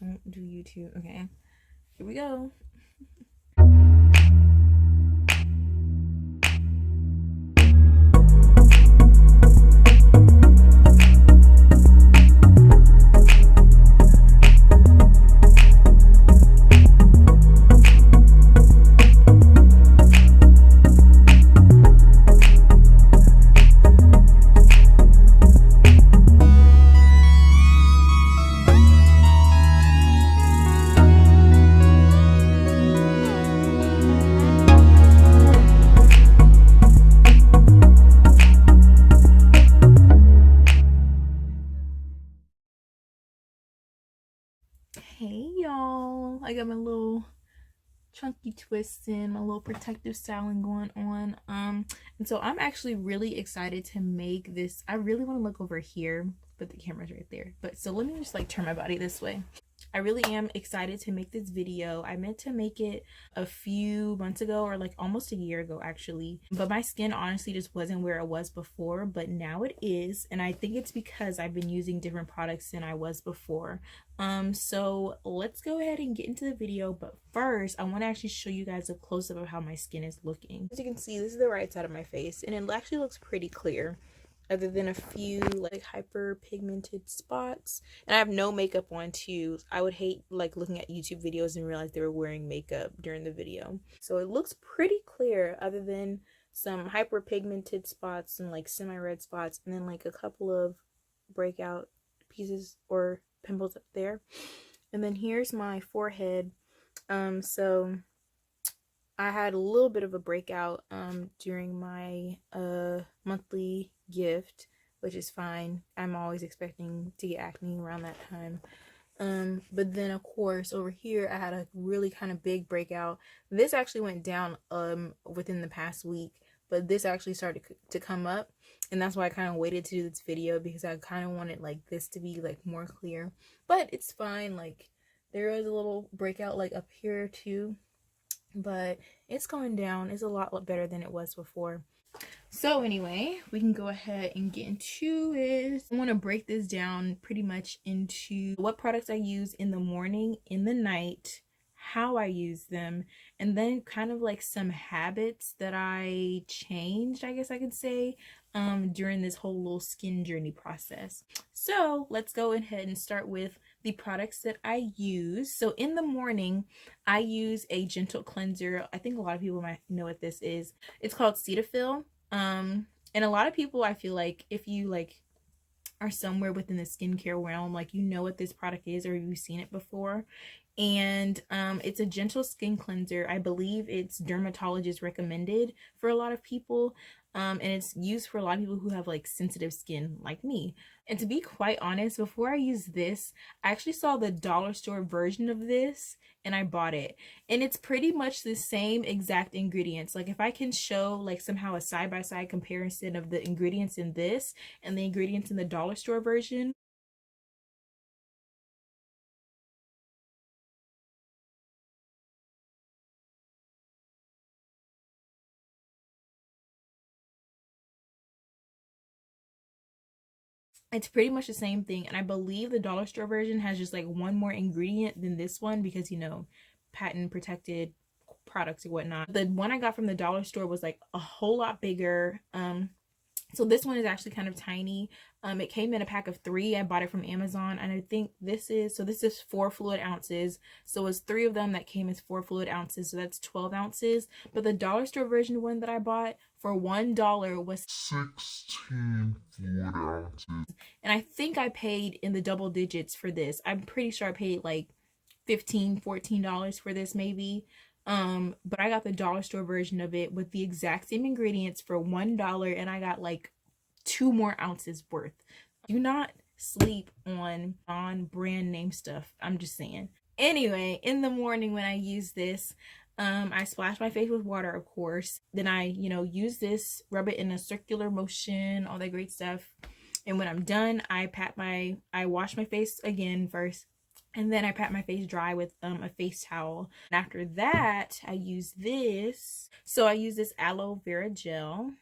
Don't do YouTube. Okay, here we go. Hey y'all, I got my little chunky twists in, my little protective styling going on. And so I'm actually really excited to make this. I really want to look over here, but the camera's right there. But so let me just like turn my body this way. I really am excited to make this video. I meant to make it a few months ago, or like almost a year ago actually, but my skin honestly just wasn't where it was before, but now it is, and I think it's because I've been using different products than I was before. So let's go ahead and get into the video, but first I want to actually show you guys a close-up of how my skin is looking. As you can see, this is the right side of my face, and it actually looks pretty clear other than a few like hyper pigmented spots. And I have no makeup on too. I would hate like looking at YouTube videos and realize they were wearing makeup during the video. So it looks pretty clear other than some hyper pigmented spots and like semi-red spots, and then like a couple of breakout pieces or pimples up there. And then here's my forehead. So I had a little bit of a breakout during my monthly gift, which is fine. I'm always expecting to get acne around that time. But then of course over here I had a really kind of big breakout. This actually went down within the past week, but this actually started to come up, and that's why I kind of waited to do this video, because I kind of wanted like this to be like more clear. But it's fine. Like there is a little breakout like up here too, but it's going down. It's a lot better than it was before. So anyway, we can go ahead and get into it. I want to break this down pretty much into what products I use in the morning, in the night, how I use them, and then kind of like some habits that I changed, I guess I could say, during this whole little skin journey process. So let's go ahead and start with the products that I use. So in the morning, I use a gentle cleanser. I think a lot of people might know what this is. It's called Cetaphil. And a lot of people, I feel like if you like are somewhere within the skincare realm, like you know what this product is or you've seen it before. And it's a gentle skin cleanser. I believe it's dermatologist recommended for a lot of people. And it's used for a lot of people who have like sensitive skin like me. And to be quite honest, before I used this, I actually saw the dollar store version of this and I bought it. And it's pretty much the same exact ingredients. Like if I can show like somehow a side-by-side comparison of the ingredients in this and the ingredients in the dollar store version, it's pretty much the same thing. And I believe the dollar store version has just like one more ingredient than this one because, you know, patent protected products or whatnot. The one I got from the dollar store was like a whole lot bigger. So this one is actually kind of tiny. It came in a pack of 3. I bought it from Amazon, and I think this is 4 fluid ounces. So it's 3 of them that came as 4 fluid ounces. So that's 12 ounces. But the dollar store version one that I bought for $1 was 16 fluid ounces. And I think I paid in the double digits for this. I'm pretty sure I paid like $15, $14 for this maybe. But I got the dollar store version of it with the exact same ingredients for $1, and I got like 2 more ounces worth. Do not sleep on brand name stuff. I'm just saying. Anyway, in the morning when I use this, I splash my face with water, of course. Then I, use this, rub it in a circular motion, all that great stuff. And when I'm done, I wash my face again first. And then I pat my face dry with a face towel. And after that, I use this. So I use this aloe vera gel.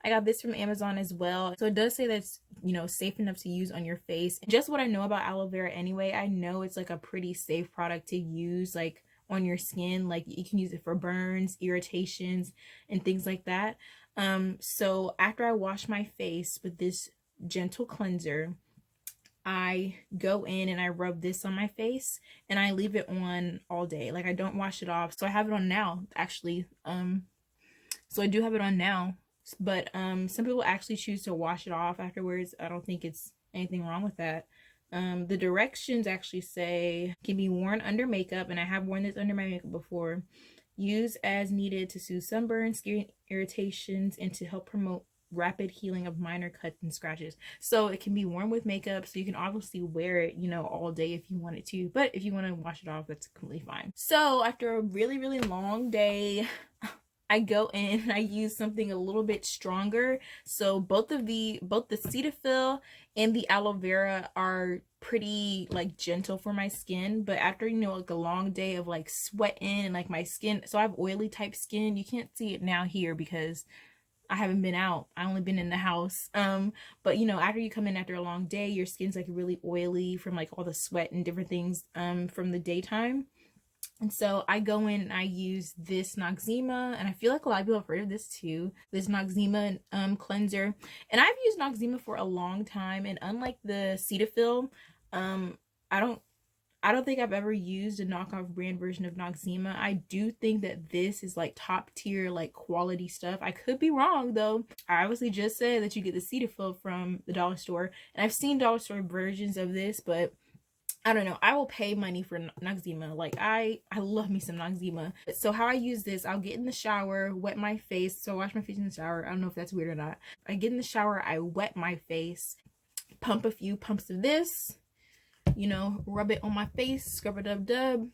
I got this from Amazon as well. So it does say that's, you know, safe enough to use on your face. Just what I know about aloe vera anyway, I know it's like a pretty safe product to use like on your skin. Like you can use it for burns, irritations, and things like that. So after I wash my face with this gentle cleanser, I go in and I rub this on my face and I leave it on all day. Like I don't wash it off. So I have it on now actually. So I do have it on now, but some people actually choose to wash it off afterwards. I don't think it's anything wrong with that. The directions actually say can be worn under makeup, and I have worn this under my makeup before. Use as needed to soothe sunburn, skin irritations, and to help promote rapid healing of minor cuts and scratches. So it can be worn with makeup, so you can obviously wear it, you know, all day if you wanted to, but if you want to wash it off, that's completely fine. So after a really, really long day, I go in and I use something a little bit stronger. So both the Cetaphil and the aloe vera are pretty like gentle for my skin, but after, you know, like a long day of like sweating and like my skin, so I have oily type skin. You can't see it now here because I haven't been out. I only been in the house. But you know, after you come in after a long day, your skin's like really oily from like all the sweat and different things from the daytime. And so I go in and I use this Noxzema, and I feel like a lot of people have heard of this too, this Noxzema cleanser. And I've used Noxzema for a long time, and unlike the Cetaphil, I don't think I've ever used a knockoff brand version of Noxzema. I do think that this is like top tier, like quality stuff. I could be wrong though. I obviously just said that you get the Cetaphil from the dollar store, and I've seen dollar store versions of this, but I don't know. I will pay money for Noxzema. Like I love me some Noxzema. So how I use this, I'll get in the shower, wet my face. So I wash my face in the shower. I don't know if that's weird or not. I get in the shower, I wet my face, pump a few pumps of this, you know, rub it on my face, scrub it up, dub,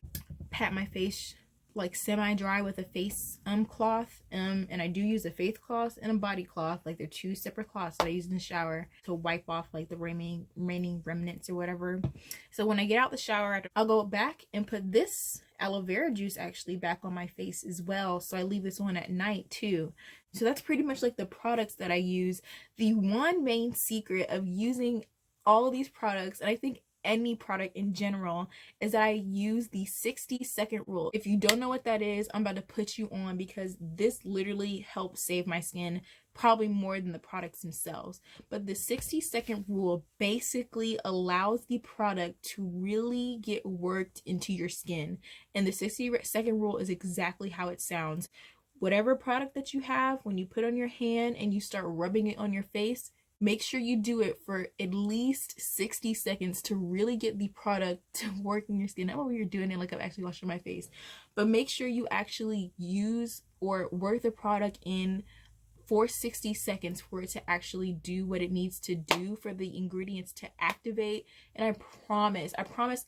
pat my face like semi-dry with a face cloth, and I do use a face cloth and a body cloth. Like they're two separate cloths that I use in the shower to wipe off like the remaining remnants or whatever. So when I get out the shower, I'll go back and put this aloe vera juice actually back on my face as well. So I leave this on at night too. So that's pretty much like the products that I use. The one main secret of using all of these products, and I think any product in general, is that I use the 60-second rule. If you don't know what that is, I'm about to put you on, because this literally helps save my skin probably more than the products themselves. But the 60-second rule basically allows the product to really get worked into your skin. And the 60-second rule is exactly how it sounds. Whatever product that you have, when you put on your hand and you start rubbing it on your face, make sure you do it for at least 60 seconds to really get the product to work in your skin. Not while you're doing it like I'm actually washing my face, but make sure you actually use or work the product in for 60 seconds for it to actually do what it needs to do, for the ingredients to activate. And I promise,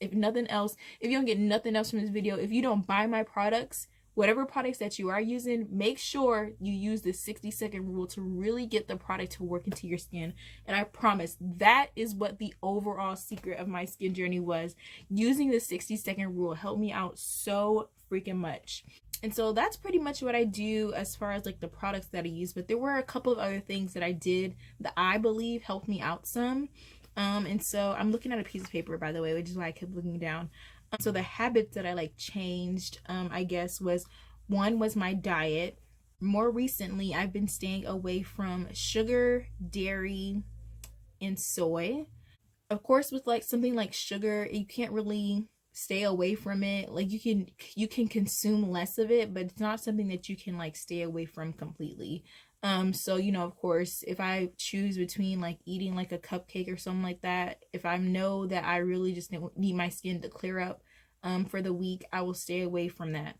if nothing else, if you don't get nothing else from this video, if you don't buy my products, whatever products that you are using, make sure you use the 60-second rule to really get the product to work into your skin. And I promise that is what the overall secret of my skin journey was. Using the 60-second rule helped me out so freaking much. And so that's pretty much what I do as far as like the products that I use. But there were a couple of other things that I did that I believe helped me out some. And so I'm looking at a piece of paper, by the way, which is why I kept looking down. So the habits that I like changed, I guess, was one was my diet. More recently, I've been staying away from sugar, dairy, and soy. Of course, with like something like sugar, you can't really stay away from it. Like you can consume less of it, but it's not something that you can like stay away from completely. So, you know, of course, if I choose between like eating like a cupcake or something like that, if I know that I really just need my skin to clear up for the week, I will stay away from that.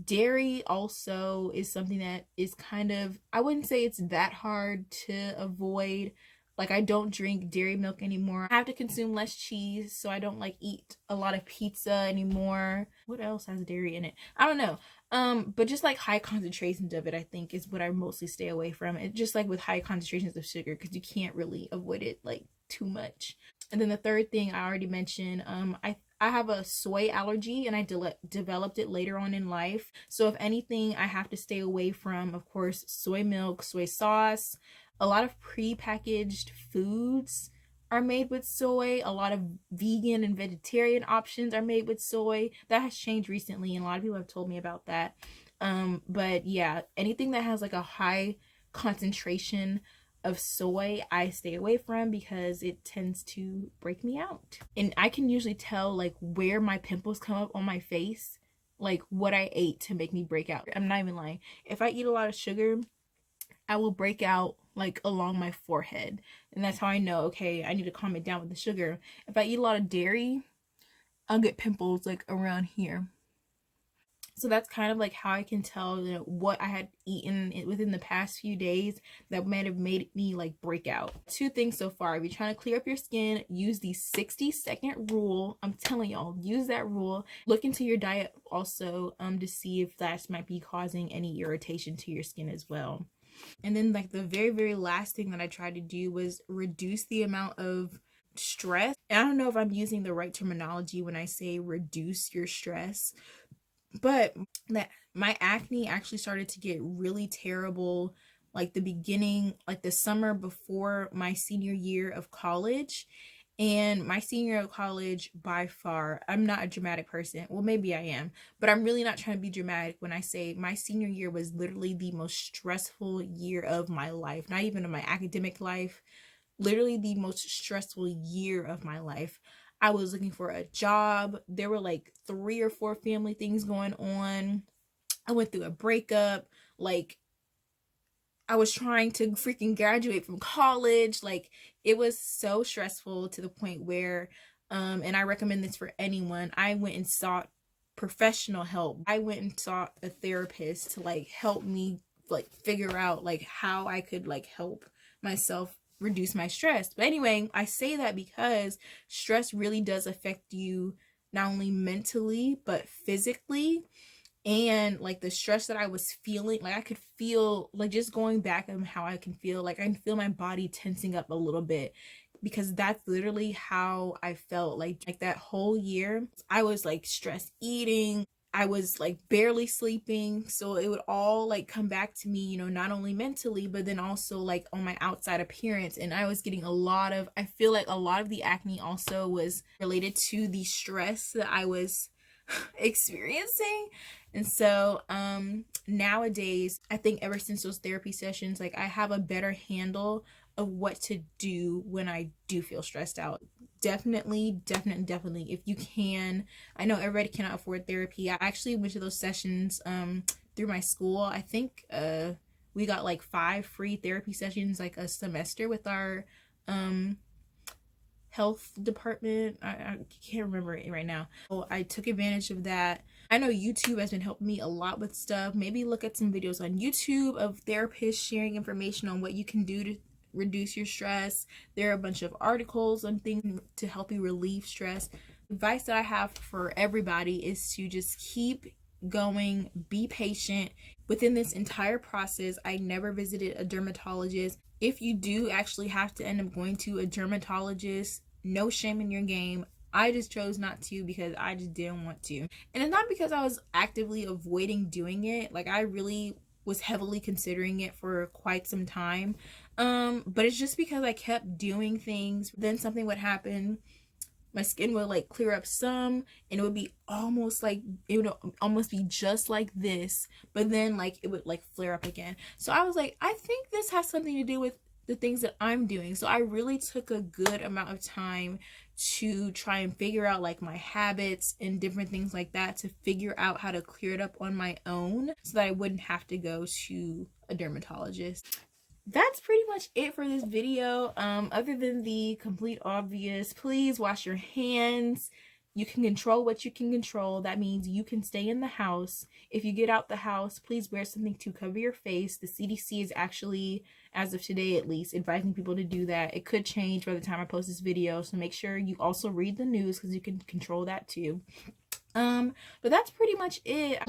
Dairy also is something that is kind of, I wouldn't say it's that hard to avoid. Like I don't drink dairy milk anymore. I have to consume less cheese, so I don't like eat a lot of pizza anymore. What else has dairy in it? I don't know. But just like high concentrations of it, I think is what I mostly stay away from. It's just like with high concentrations of sugar, because you can't really avoid it like too much. And then the third thing I already mentioned, I have a soy allergy, and I developed it later on in life. So if anything, I have to stay away from, of course, soy milk, soy sauce. A lot of pre-packaged foods are made with soy. A lot of vegan and vegetarian options are made with soy. That has changed recently, and a lot of people have told me about that. But yeah, anything that has like a high concentration of soy I stay away from, because it tends to break me out. And I can usually tell like where my pimples come up on my face, like what I ate to make me break out. I'm not even lying. If I eat a lot of sugar, I will break out like along my forehead. And that's how I know, okay, I need to calm it down with the sugar. If I eat a lot of dairy, I'll get pimples like around here. So that's kind of like how I can tell, you know, what I had eaten within the past few days that might have made me like break out. 2 things so far. If you're trying to clear up your skin, use the 60-second rule. I'm telling y'all, use that rule. Look into your diet also to see if that might be causing any irritation to your skin as well. And then like the very last thing that I tried to do was reduce the amount of stress. And I don't know if I'm using the right terminology when I say reduce your stress, but that my acne actually started to get really terrible like the beginning, like the summer before my senior year of college. And my senior year of college, by far, I'm not a dramatic person. Well, maybe I am, but I'm really not trying to be dramatic when I say my senior year was literally the most stressful year of my life. Not even of my academic life, literally the most stressful year of my life. I was looking for a job. There were like 3 or 4 family things going on. I went through a breakup. Like, I was trying to freaking graduate from college. Like, it was so stressful to the point where, and I recommend this for anyone, I went and sought professional help. I went and sought a therapist to like help me like figure out like how I could like help myself reduce my stress. But anyway, I say that because stress really does affect you not only mentally but physically. And like the stress that I was feeling, like I could feel, like just going back on how I can feel, like I can feel my body tensing up a little bit, because that's literally how I felt like that whole year. I was like stress eating, I was like barely sleeping, so it would all like come back to me, you know, not only mentally but then also like on my outside appearance. And I was getting a lot of, I feel like a lot of the acne also was related to the stress that I was experiencing. And so nowadays, I think ever since those therapy sessions, like I have a better handle of what to do when I do feel stressed out. Definitely if you can, I know everybody cannot afford therapy. I actually went to those sessions through my school. I think we got like 5 free therapy sessions like a semester with our health department. I can't remember it right now. So I took advantage of that. I know YouTube has been helping me a lot with stuff. Maybe look at some videos on YouTube of therapists sharing information on what you can do to reduce your stress. There are a bunch of articles on things to help you relieve stress. Advice that I have for everybody is to just keep going, be patient. Within this entire process, I never visited a dermatologist. If you do actually have to end up going to a dermatologist, no shame in your game. I just chose not to because I just didn't want to. And it's not because I was actively avoiding doing it. Like, I really was heavily considering it for quite some time. But it's just because I kept doing things. Then something would happen. My skin would like clear up some, and it would be almost like, it would almost be just like this, but then like it would like flare up again. So I was like, I think this has something to do with the things that I'm doing. So I really took a good amount of time to try and figure out like my habits and different things like that, to figure out how to clear it up on my own so that I wouldn't have to go to a dermatologist. That's pretty much it for this video. Other than the complete obvious, please wash your hands. You can control what you can control. That means you can stay in the house. If you get out the house, please wear something to cover your face. The CDC is actually, as of today at least, advising people to do that. It could change by the time I post this video, so make sure you also read the news because you can control that too. But that's pretty much it.